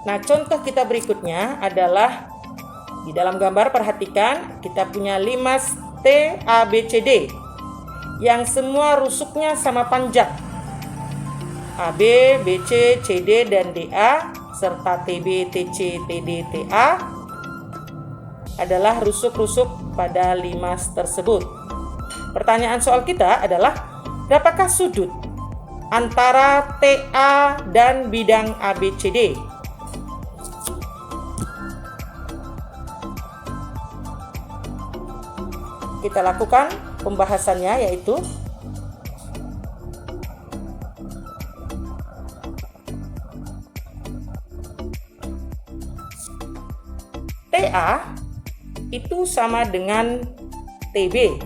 Nah, contoh kita berikutnya adalah di dalam gambar, perhatikan kita punya 5 T, A, B, C, D yang semua rusuknya sama panjang. A, B, B, C, C, D, dan D, A serta T, B, T, C, T, D, T, A adalah rusuk-rusuk pada 5 tersebut. Pertanyaan soal kita adalah, berapakah sudut antara TA dan bidang ABCD? Kita lakukan pembahasannya, yaitu TA itu sama dengan TB,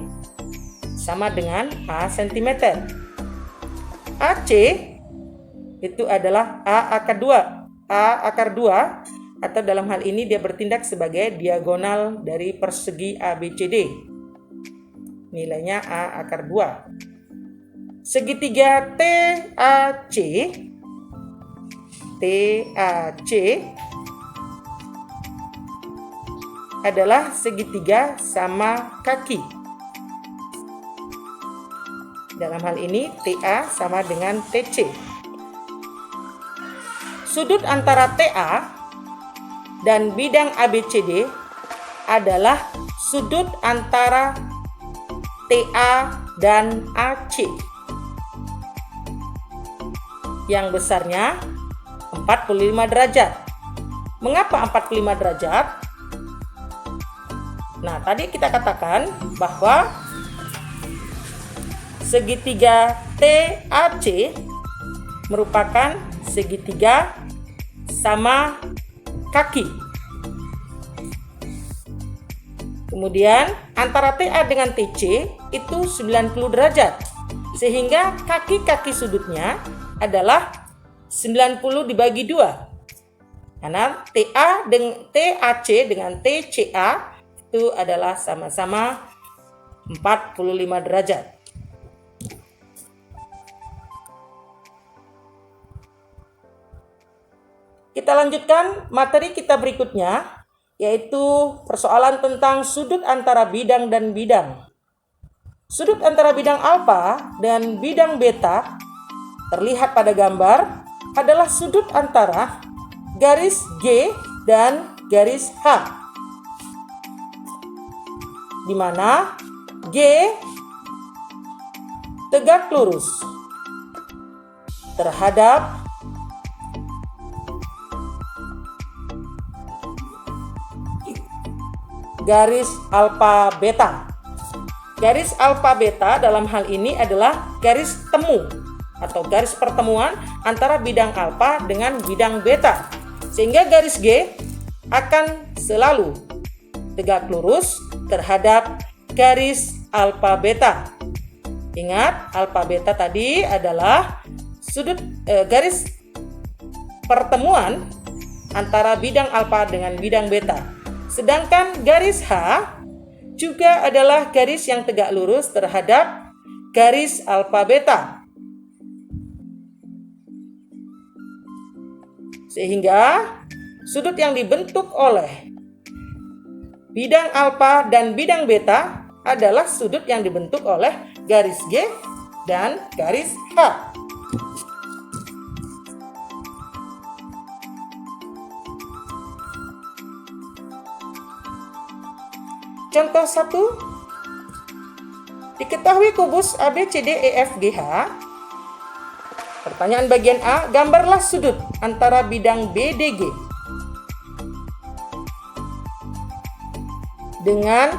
sama dengan A cm. AC itu adalah A akar 2. A akar 2 atau dalam hal ini dia bertindak sebagai diagonal dari persegi ABCD. Nilainya A akar 2. Segitiga TAC adalah segitiga sama kaki. Dalam hal ini TA sama dengan TC. Sudut antara TA dan bidang ABCD adalah sudut antara TA dan AC yang besarnya 45 derajat. Mengapa 45 derajat? Nah, tadi kita katakan bahwa segitiga TAC merupakan segitiga sama kaki. Kemudian antara TA dengan TC itu 90 derajat. Sehingga kaki-kaki sudutnya adalah 90 dibagi 2. Karena TAC dengan TCA itu adalah sama-sama 45 derajat. Kita lanjutkan materi kita berikutnya, yaitu persoalan tentang sudut antara bidang dan bidang. Sudut antara bidang alfa dan bidang beta terlihat pada gambar adalah sudut antara garis G dan garis H, di mana G tegak lurus terhadap garis alfa beta. Garis alfa beta dalam hal ini adalah garis temu atau garis pertemuan antara bidang alfa dengan bidang beta. Sehingga garis G akan selalu tegak lurus terhadap garis alfa beta. Ingat, alfa beta tadi adalah garis pertemuan antara bidang alfa dengan bidang beta. Sedangkan garis H juga adalah garis yang tegak lurus terhadap garis alfa beta. Sehingga sudut yang dibentuk oleh bidang alfa dan bidang beta adalah sudut yang dibentuk oleh garis G dan garis H. Contoh 1. Diketahui kubus ABCDEFGH. Pertanyaan bagian A, gambarlah sudut antara bidang BDG dengan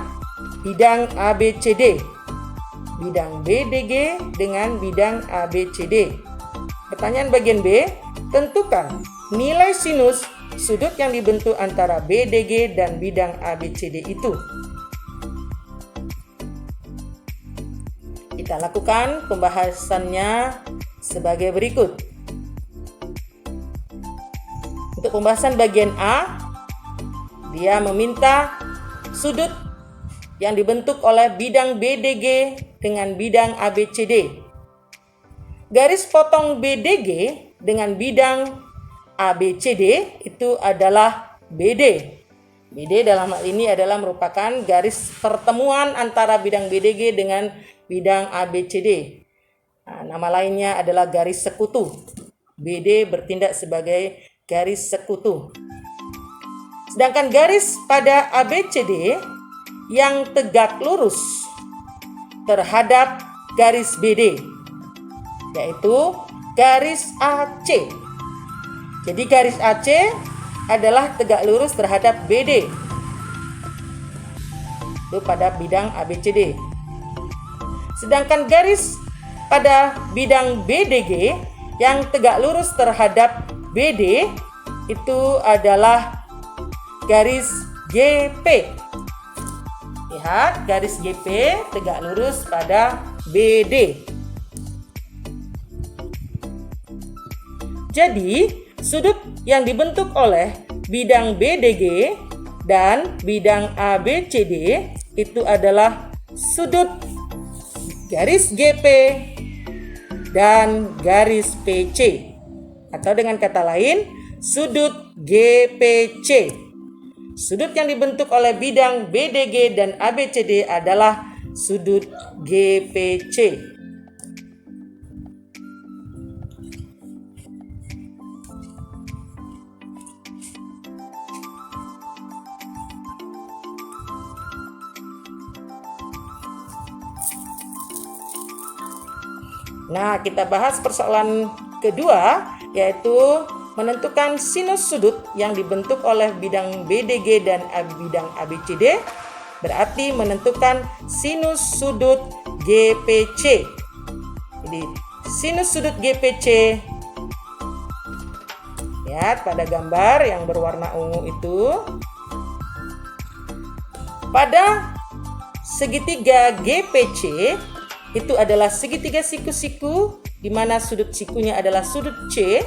bidang ABCD. Bidang BDG dengan bidang ABCD. Pertanyaan bagian B, tentukan nilai sinus sudut yang dibentuk antara BDG dan bidang ABCD itu. Kita lakukan pembahasannya sebagai berikut. Untuk pembahasan bagian A, dia meminta sudut yang dibentuk oleh bidang BDG dengan bidang ABCD. Garis potong BDG dengan bidang ABCD itu adalah BD. BD dalam hal ini adalah merupakan garis pertemuan antara bidang BDG dengan bidang ABCD. Nah, nama lainnya adalah garis sekutu. BD bertindak sebagai garis sekutu. Sedangkan garis pada ABCD yang tegak lurus terhadap garis BD, yaitu garis AC. Jadi garis AC adalah tegak lurus terhadap BD. Itu pada bidang ABCD. Sedangkan garis pada bidang BDG yang tegak lurus terhadap BD itu adalah garis GP. Lihat, garis GP tegak lurus pada BD. Jadi, sudut yang dibentuk oleh bidang BDG dan bidang ABCD itu adalah sudut garis GP dan garis PC. Atau dengan kata lain, sudut GPC. Sudut yang dibentuk oleh bidang BDG dan ABCD adalah sudut GPC. Nah, kita bahas persoalan kedua, yaitu menentukan sinus sudut yang dibentuk oleh bidang BDG dan bidang ABCD, berarti menentukan sinus sudut GPC. Jadi, sinus sudut GPC, lihat pada gambar yang berwarna ungu itu, pada segitiga GPC itu adalah segitiga siku-siku, di mana sudut sikunya adalah sudut C.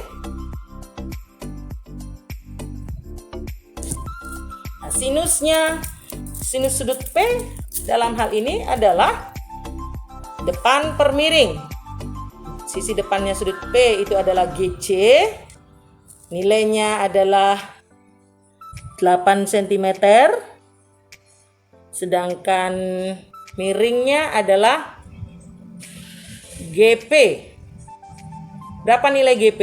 Nah, sinus sudut P dalam hal ini adalah depan per miring. Sisi depannya sudut P itu adalah GC. Nilainya adalah 8 cm. Sedangkan miringnya adalah GP. Berapa nilai GP?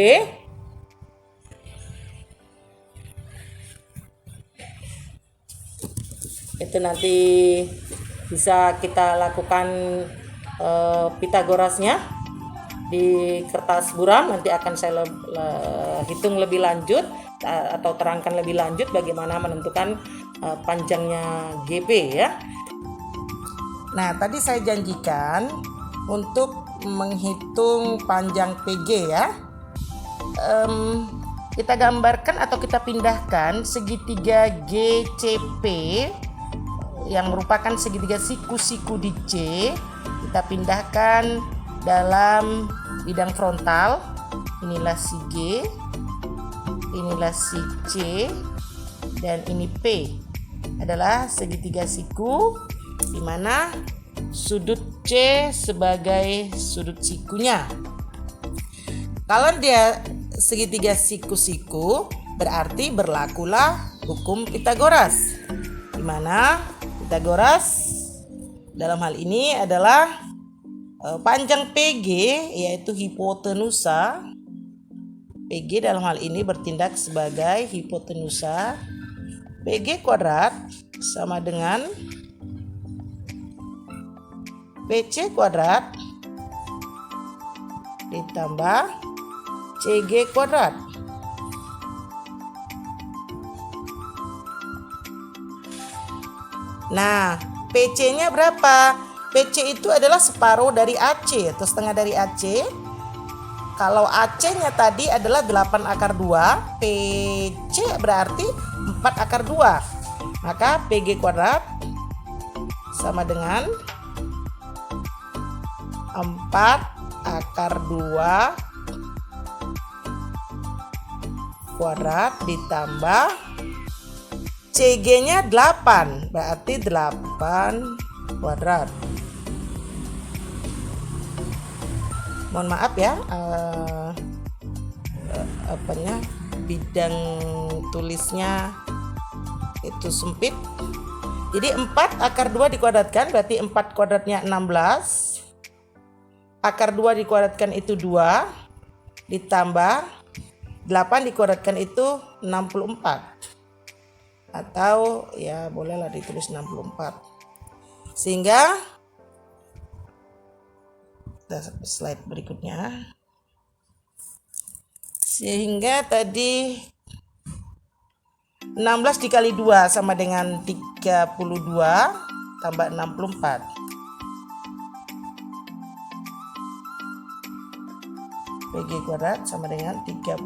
Itu nanti bisa kita lakukan Pitagorasnya di kertas buram. Nanti akan saya hitung lebih lanjut atau terangkan lebih lanjut bagaimana menentukan panjangnya GP ya. Nah, tadi saya janjikan untuk menghitung panjang PG ya. Kita gambarkan atau kita pindahkan segitiga GCP yang merupakan segitiga siku-siku di C. Kita pindahkan dalam bidang frontal. Inilah si G, inilah si C, dan ini P. Adalah segitiga siku di mana sudut C sebagai sudut sikunya. Kalau dia segitiga siku-siku, berarti berlakulah hukum Pitagoras. Di mana Pitagoras dalam hal ini adalah panjang PG, yaitu hipotenusa. PG dalam hal ini bertindak sebagai hipotenusa. PG kuadrat sama dengan PC kuadrat ditambah CG kuadrat. Nah, PC-nya berapa? PC itu adalah separuh dari AC atau setengah dari AC. Kalau AC-nya tadi adalah 8 akar 2, PC berarti 4 akar 2. Maka PG kuadrat sama dengan 4 akar 2 kuadrat ditambah CG-nya 8, berarti 8 kuadrat. Mohon maaf ya, bidang tulisnya itu sempit. Jadi 4 akar 2 dikuadratkan berarti 4 kuadratnya 16. Akar 2 dikuadratkan itu 2 ditambah 8 dikuadratkan itu 64. Atau ya bolehlah ditulis 64. Sehingga slide berikutnya. Sehingga tadi 16 dikali 2 sama dengan 32 tambah 64. PG kuadrat sama dengan 32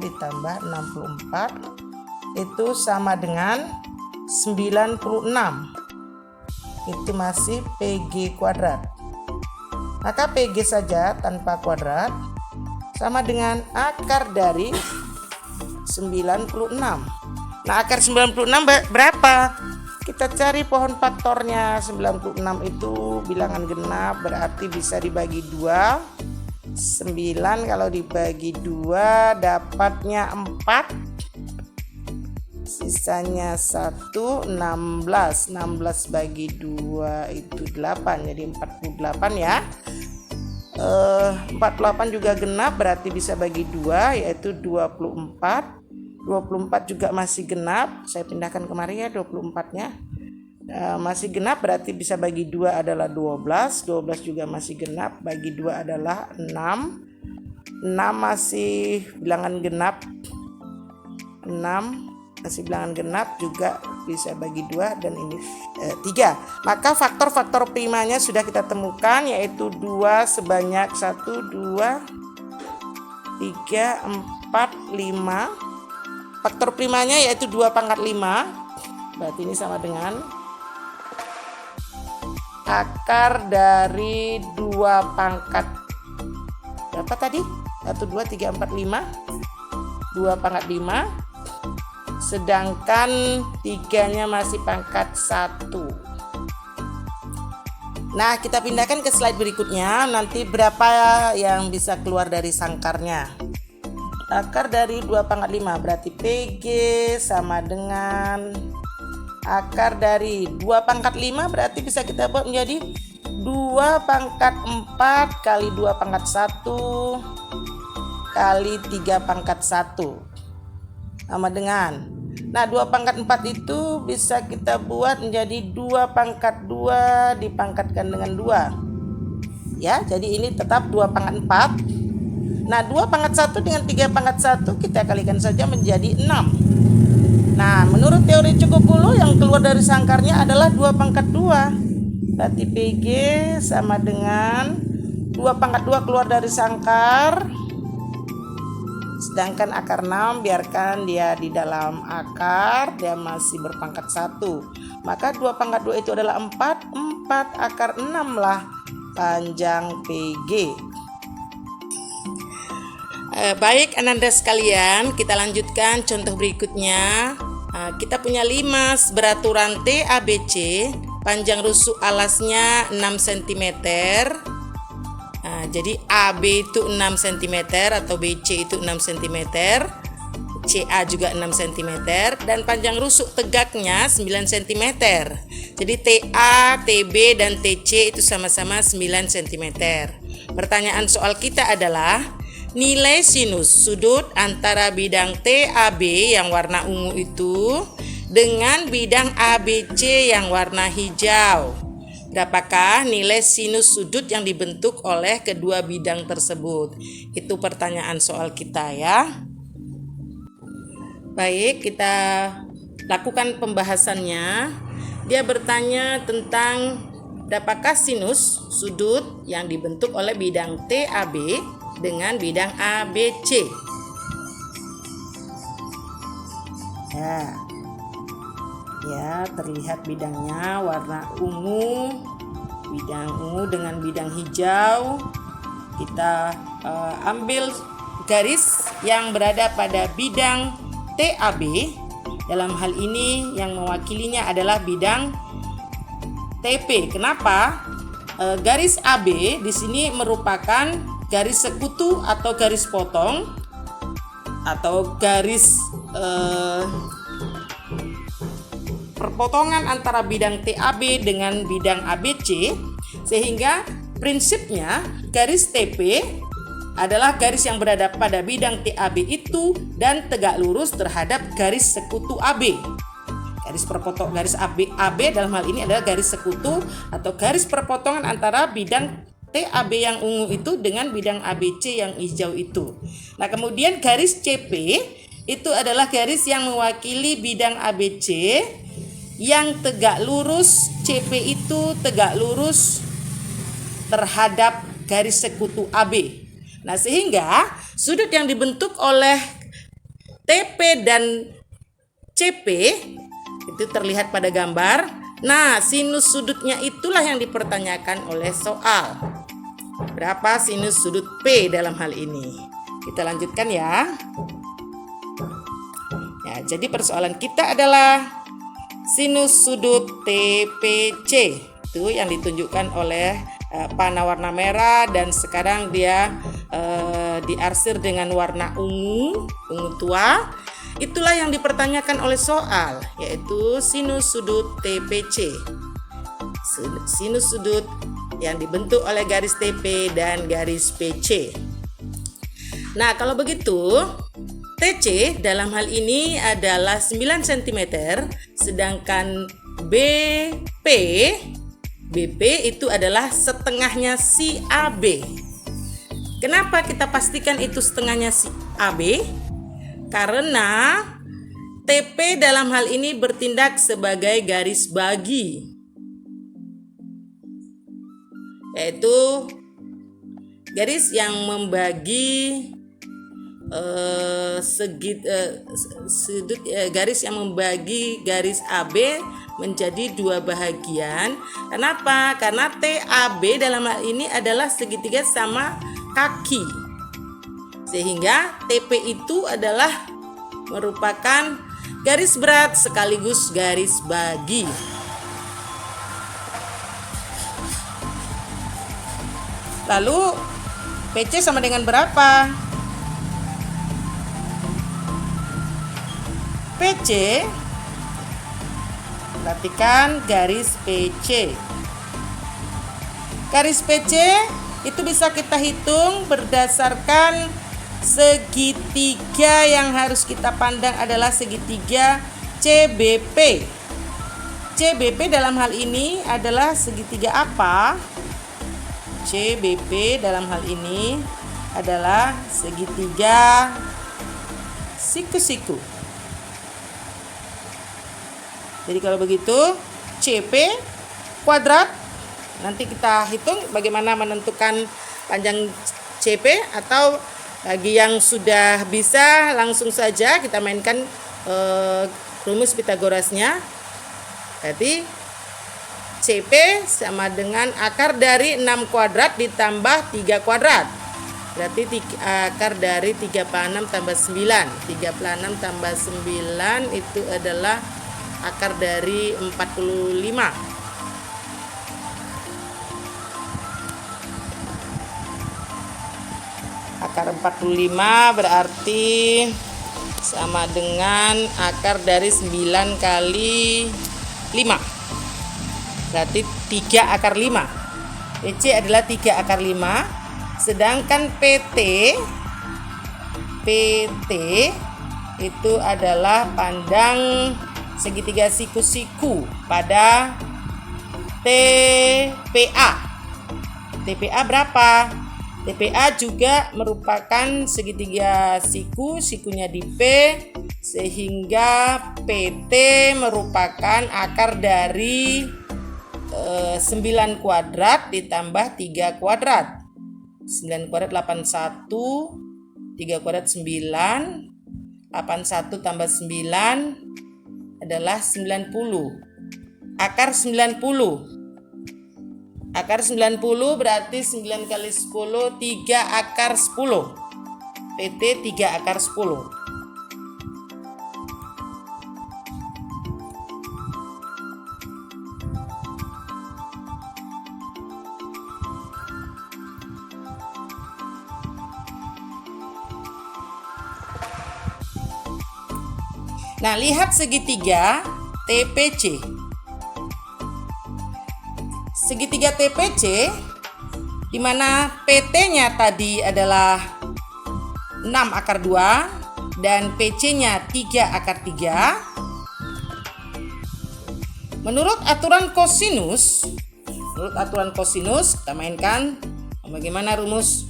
ditambah 64 itu sama dengan 96. Itu masih PG kuadrat. Maka PG saja tanpa kuadrat sama dengan akar dari 96. Nah, akar 96 berapa? Kita cari pohon faktornya. 96 itu bilangan genap berarti bisa dibagi 2. 9 kalau dibagi 2 dapatnya 4. Sisanya 1, 16. 16 bagi 2 itu 8. Jadi 48 ya. 48 juga genap berarti bisa bagi 2 yaitu 24. 24 juga masih genap, saya pindahkan kemari ya 24-nya. Masih genap berarti bisa bagi 2 adalah 12. 12 juga masih genap, bagi 2 adalah 6. 6 masih bilangan genap. 6 masih bilangan genap juga bisa bagi 2 dan ini 3. Maka faktor-faktor primanya sudah kita temukan yaitu 2 sebanyak 1, 2, 3, 4, 5. Faktor primanya yaitu 2 pangkat 5. Berarti ini sama dengan akar dari 2 pangkat berapa tadi? 1, 2, 3, 4, 5. 2 pangkat 5. Sedangkan 3-nya masih pangkat 1. Nah, kita pindahkan ke slide berikutnya. Nanti berapa yang bisa keluar dari sangkarnya. Akar dari 2 pangkat 5 berarti PG sama dengan akar dari 2 pangkat 5 berarti bisa kita buat menjadi 2 pangkat 4 kali 2 pangkat 1 kali 3 pangkat 1 sama dengan. Nah, 2 pangkat 4 itu bisa kita buat menjadi 2 pangkat 2 dipangkatkan dengan 2. Ya, jadi ini tetap 2 pangkat 4. Nah, 2 pangkat 1 dengan 3 pangkat 1 kita kalikan saja menjadi 6. Nah, menurut teori cukup hulu yang keluar dari sangkarnya adalah 2 pangkat 2. Berarti PG sama dengan 2 pangkat 2 keluar dari sangkar. Sedangkan akar 6 biarkan dia di dalam akar, dia masih berpangkat 1. Maka 2 pangkat 2 itu adalah 4. 4 akar 6 lah panjang PG. Baik Ananda sekalian, kita lanjutkan contoh berikutnya. Kita punya 5 beraturan TABC, panjang rusuk alasnya 6 cm. Jadi AB itu 6 cm atau BC itu 6 cm, CA juga 6 cm, dan panjang rusuk tegaknya 9 cm. Jadi TA, TB, dan TC itu sama-sama 9 cm. Pertanyaan soal kita adalah nilai sinus sudut antara bidang TAB yang warna ungu itu dengan bidang ABC yang warna hijau. Berapakah nilai sinus sudut yang dibentuk oleh kedua bidang tersebut? Itu pertanyaan soal kita ya. Baik, kita lakukan pembahasannya. Dia bertanya tentang berapakah sinus sudut yang dibentuk oleh bidang TAB dengan bidang ABC. Ya, terlihat bidangnya warna ungu, bidang ungu dengan bidang hijau. Kita ambil garis yang berada pada bidang TAB. Dalam hal ini yang mewakilinya adalah bidang TP. Kenapa? Garis AB di sini merupakan garis sekutu atau garis potong atau garis perpotongan antara bidang TAB dengan bidang ABC, sehingga prinsipnya garis TP adalah garis yang berada pada bidang TAB itu dan tegak lurus terhadap garis sekutu AB. Garis AB dalam hal ini adalah garis sekutu atau garis perpotongan antara bidang TAB yang ungu itu dengan bidang ABC yang hijau itu. Nah, kemudian garis CP itu adalah garis yang mewakili bidang ABC yang tegak lurus. CP itu tegak lurus terhadap garis sekutu AB. Nah, sehingga sudut yang dibentuk oleh TP dan CP itu terlihat pada gambar. Nah, sinus sudutnya itulah yang dipertanyakan oleh soal. Berapa sinus sudut P dalam hal ini? Kita lanjutkan ya. Ya, jadi persoalan kita adalah sinus sudut TPC. Itu yang ditunjukkan oleh panah warna merah, dan sekarang dia diarsir dengan warna ungu tua. Itulah yang dipertanyakan oleh soal, yaitu sinus sudut TPC. Sinus sudut yang dibentuk oleh garis TP dan garis PC. Nah, kalau begitu TC dalam hal ini adalah 9 cm, sedangkan BP itu adalah setengahnya si AB. Kenapa kita pastikan itu setengahnya si AB? Karena TP dalam hal ini bertindak sebagai garis bagi, yaitu garis yang membagi garis yang membagi garis AB menjadi dua bahagian. Kenapa? Karena TAB dalam hal ini adalah segitiga sama kaki, sehingga TP itu adalah merupakan garis berat sekaligus garis bagi. Lalu PC sama dengan berapa? PC, perhatikan garis PC. Garis PC itu bisa kita hitung berdasarkan segitiga yang harus kita pandang adalah segitiga CBP. CBP dalam hal ini adalah segitiga apa? CBP dalam hal ini adalah segitiga siku-siku. Jadi kalau begitu CP kuadrat, nanti kita hitung bagaimana menentukan panjang CP, atau bagi yang sudah bisa langsung saja kita mainkan rumus Pitagorasnya. Jadi CP sama dengan akar dari 6 kuadrat ditambah 3 kuadrat. Berarti akar dari 36 tambah 9. 36 tambah 9 itu adalah akar dari 45. Akar 45 berarti sama dengan akar dari 9 kali 5. Berarti 3 akar 5. PC adalah 3 akar 5. Sedangkan PT itu adalah pandang segitiga siku-siku pada TPA. TPA berapa? TPA juga merupakan segitiga siku, sikunya di P, sehingga PT merupakan akar dari 9 kuadrat ditambah 3 kuadrat. 9 kuadrat 81, 3 kuadrat 9, 81 tambah 9 adalah 90. Akar 90. Akar 90 berarti 9 kali 10, 3 akar 10. PT 3 akar 10. Nah, lihat segitiga TPC. Segitiga TPC di mana PT-nya tadi adalah 6 akar 2 dan PC-nya 3 akar 3. Menurut aturan kosinus, kita mainkan bagaimana rumus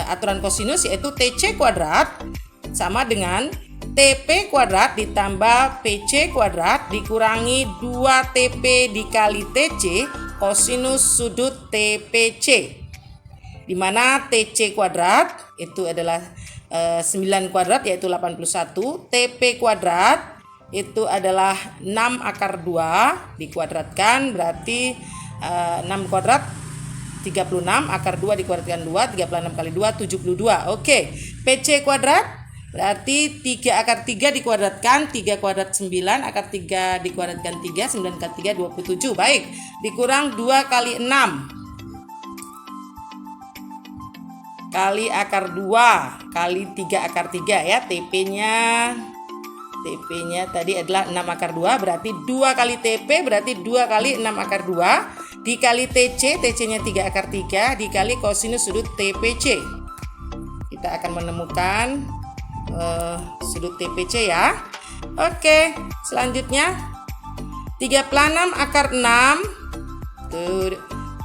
aturan kosinus, yaitu TC kuadrat sama dengan TP kuadrat ditambah PC kuadrat dikurangi 2TP dikali TC kosinus sudut TPC, di mana TC kuadrat itu adalah 9 kuadrat yaitu 81, TP kuadrat itu adalah 6 akar 2 dikuadratkan berarti 6 kuadrat 36, akar 2 dikuadratkan 2, 36 kali 2 72. Oke, PC kuadrat berarti 3 akar 3 dikuadratkan 3 kuadrat 9, akar 3 dikuadratkan 3, 9 kali 3 27. Baik, dikurang 2 kali 6 kali akar 2 kali 3 akar 3 ya. TP-nya tadi adalah 6 akar 2, berarti 2 kali TP berarti 2 kali 6 akar 2 dikali TC-nya 3 akar 3 dikali kosinus sudut TPC. Kita akan menemukan sudut TPC ya. Oke, selanjutnya 36 akar 6 itu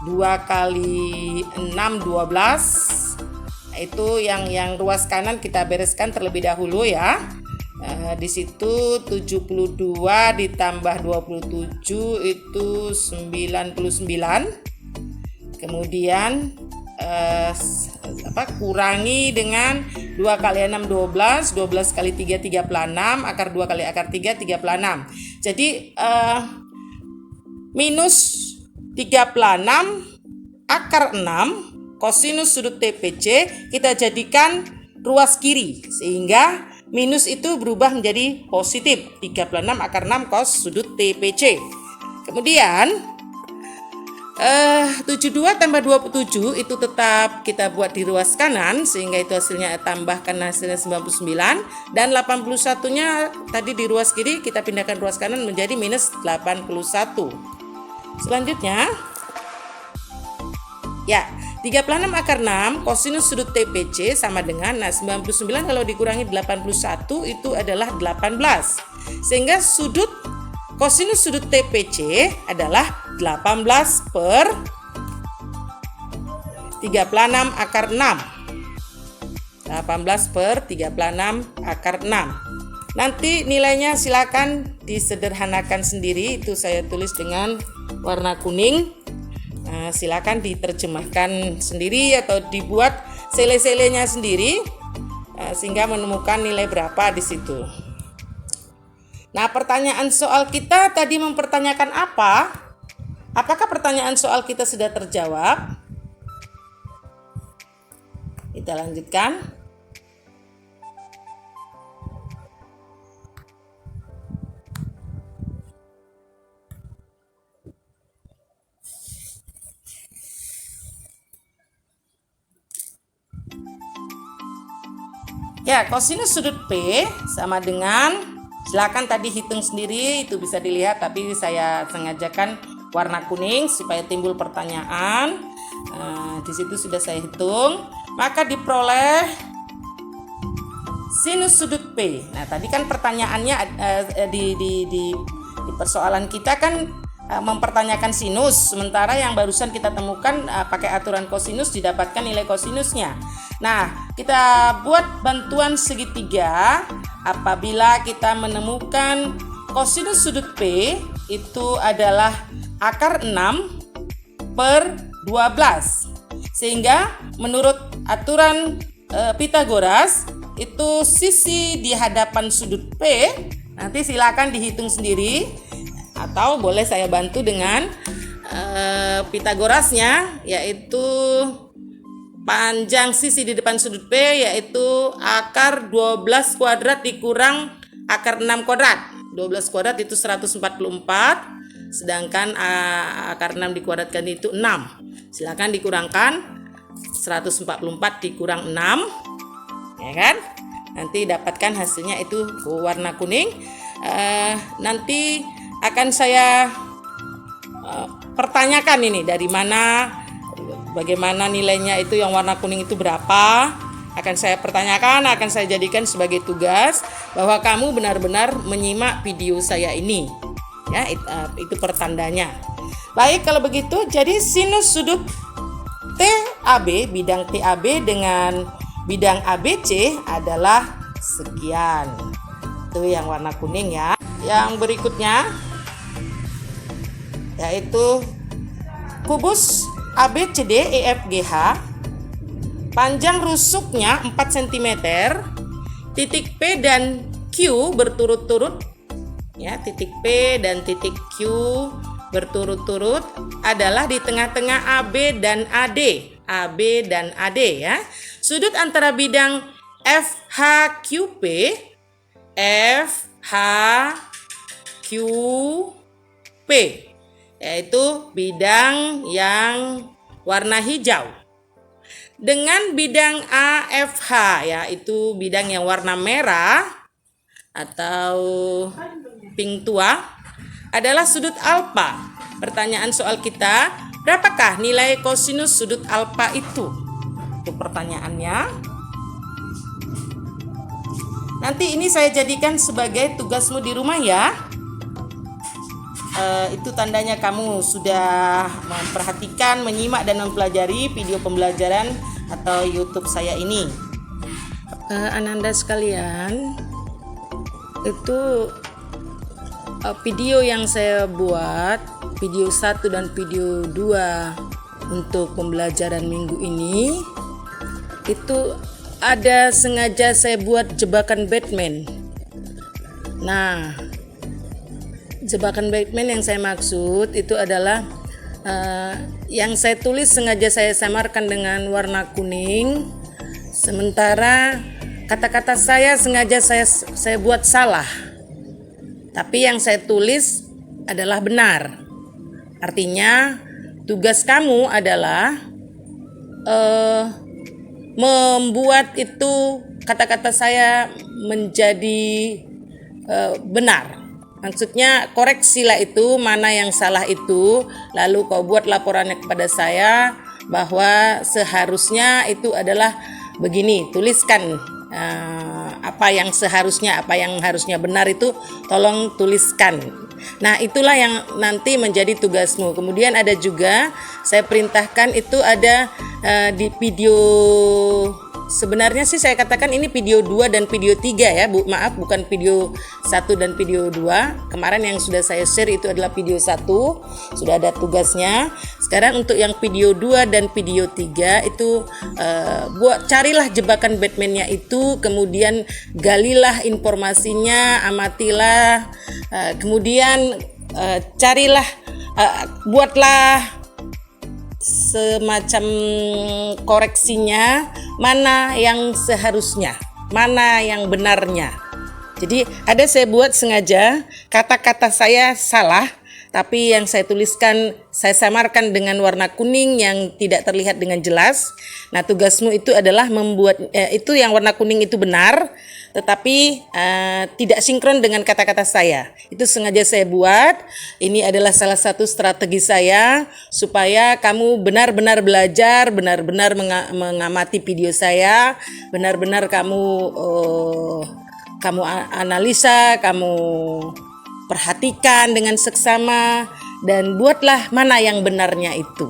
2 kali 6 12. Itu yang ruas kanan kita bereskan terlebih dahulu ya. Di situ 72 ditambah 27 itu 99. Kemudian kurangi dengan 2 kali 6 12, 12 kali 3 36, akar 2 kali akar 3 36. Jadi minus 36 akar 6 kosinus sudut TPC kita jadikan ruas kiri sehingga minus itu berubah menjadi positif 36 akar 6 cos sudut TPC. Kemudian 72 tambah 27 itu tetap kita buat di ruas kanan sehingga itu hasilnya tambahkan hasilnya 99, dan 81 nya tadi di ruas kiri kita pindahkan ruas kanan menjadi minus 81. Selanjutnya ya 36 akar 6 kosinus sudut TPC sama dengan 99 kalau dikurangi 81 itu adalah 18. Sehingga kosinus sudut TPC adalah 18 per 36 akar 6. 18 per 36 akar 6. Nanti nilainya silakan disederhanakan sendiri, itu saya tulis dengan warna kuning. Silakan diterjemahkan sendiri atau dibuat sele-selenya sendiri sehingga menemukan nilai berapa di situ. Nah, pertanyaan soal kita tadi mempertanyakan apa? Apakah pertanyaan soal kita sudah terjawab? Kita lanjutkan. Ya, kosinus sudut P sama dengan, silakan tadi hitung sendiri, itu bisa dilihat tapi saya sengajakan warna kuning supaya timbul pertanyaan. Di situ sudah saya hitung, maka diperoleh sinus sudut P. Nah, tadi kan pertanyaannya di persoalan kita kan mempertanyakan sinus, sementara yang barusan kita temukan pakai aturan kosinus didapatkan nilai kosinusnya. Nah, kita buat bantuan segitiga apabila kita menemukan kosinus sudut P itu adalah akar 6 per 12. Sehingga menurut aturan Pitagoras itu sisi di hadapan sudut P, nanti silakan dihitung sendiri atau boleh saya bantu dengan Pitagorasnya, yaitu panjang sisi di depan sudut P yaitu akar 12 kuadrat dikurang akar 6 kuadrat. 12 kuadrat itu 144, sedangkan akar 6 dikuadratkan itu 6. Silakan dikurangkan 144 dikurang 6, ya kan? Nanti dapatkan hasilnya itu warna kuning. nanti akan saya pertanyakan ini dari mana, bagaimana nilainya itu yang warna kuning itu berapa. Akan saya pertanyakan, akan saya jadikan sebagai tugas bahwa kamu benar-benar menyimak video saya ini. Ya, itu pertandanya. Baik, kalau begitu, jadi sinus sudut TAB, bidang TAB dengan bidang ABC adalah sekian. Itu yang warna kuning ya. Yang berikutnya yaitu kubus ABCD EFGH, panjang rusuknya 4 cm, titik P dan Q berturut-turut ya, titik P dan titik Q berturut-turut adalah di tengah-tengah AB dan AD. AB dan AD ya. Sudut antara bidang FHQP, FHQP yaitu bidang yang warna hijau, dengan bidang AFH yaitu bidang yang warna merah atau pink tua adalah sudut alfa. Pertanyaan soal kita, berapakah nilai kosinus sudut alfa itu? Itu pertanyaannya. Nanti ini saya jadikan sebagai tugasmu di rumah ya. Itu tandanya kamu sudah memperhatikan, menyimak dan mempelajari video pembelajaran atau YouTube saya ini. Ananda sekalian, itu video yang saya buat, video 1 dan video 2 untuk pembelajaran minggu ini, itu ada sengaja saya buat jebakan Batman. Nah, jebakan Batman yang saya maksud itu adalah yang saya tulis sengaja saya samarkan dengan warna kuning, sementara kata-kata saya sengaja saya buat salah, tapi yang saya tulis adalah benar. Artinya tugas kamu adalah membuat itu kata-kata saya menjadi benar. Maksudnya koreksilah itu, mana yang salah itu, lalu kau buat laporannya kepada saya bahwa seharusnya itu adalah begini. Tuliskan apa yang seharusnya, apa yang harusnya benar itu tolong tuliskan. Nah, itulah yang nanti menjadi tugasmu. Kemudian ada juga saya perintahkan itu ada di video, sebenarnya sih saya katakan ini video 2 dan video 3 ya, Bu. Maaf, bukan video 1 dan video 2. Kemarin yang sudah saya share itu adalah video 1, sudah ada tugasnya. Sekarang untuk yang video 2 dan video 3 itu carilah jebakan Batman-nya itu, kemudian galilah informasinya, amatilah, kemudian carilah, buatlah semacam koreksinya, mana yang seharusnya, mana yang benarnya. Jadi ada saya buat sengaja kata-kata saya salah, tapi yang saya tuliskan saya samarkan dengan warna kuning yang tidak terlihat dengan jelas. Nah, tugasmu itu adalah membuat itu yang warna kuning itu benar, tetapi tidak sinkron dengan kata-kata saya. Itu sengaja saya buat. Ini adalah salah satu strategi saya supaya kamu benar-benar belajar, benar-benar mengamati video saya, benar-benar kamu analisa, kamu perhatikan dengan seksama, dan buatlah mana yang benarnya itu.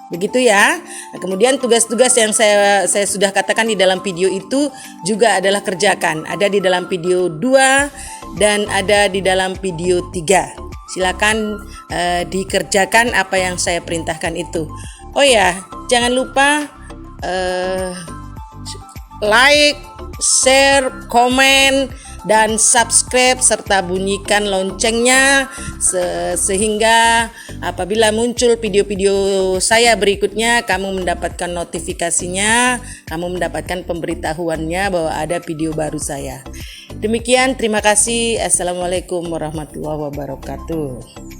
Begitu ya. Nah, kemudian tugas-tugas yang saya sudah katakan di dalam video itu juga adalah kerjakan. Ada di dalam video 2 dan ada di dalam video 3. Silakan dikerjakan apa yang saya perintahkan itu. Oh ya, jangan lupa like, share, komen, dan subscribe serta bunyikan loncengnya sehingga apabila muncul video-video saya berikutnya kamu mendapatkan notifikasinya, kamu mendapatkan pemberitahuannya bahwa ada video baru saya. Demikian, terima kasih. Assalamualaikum warahmatullahi wabarakatuh.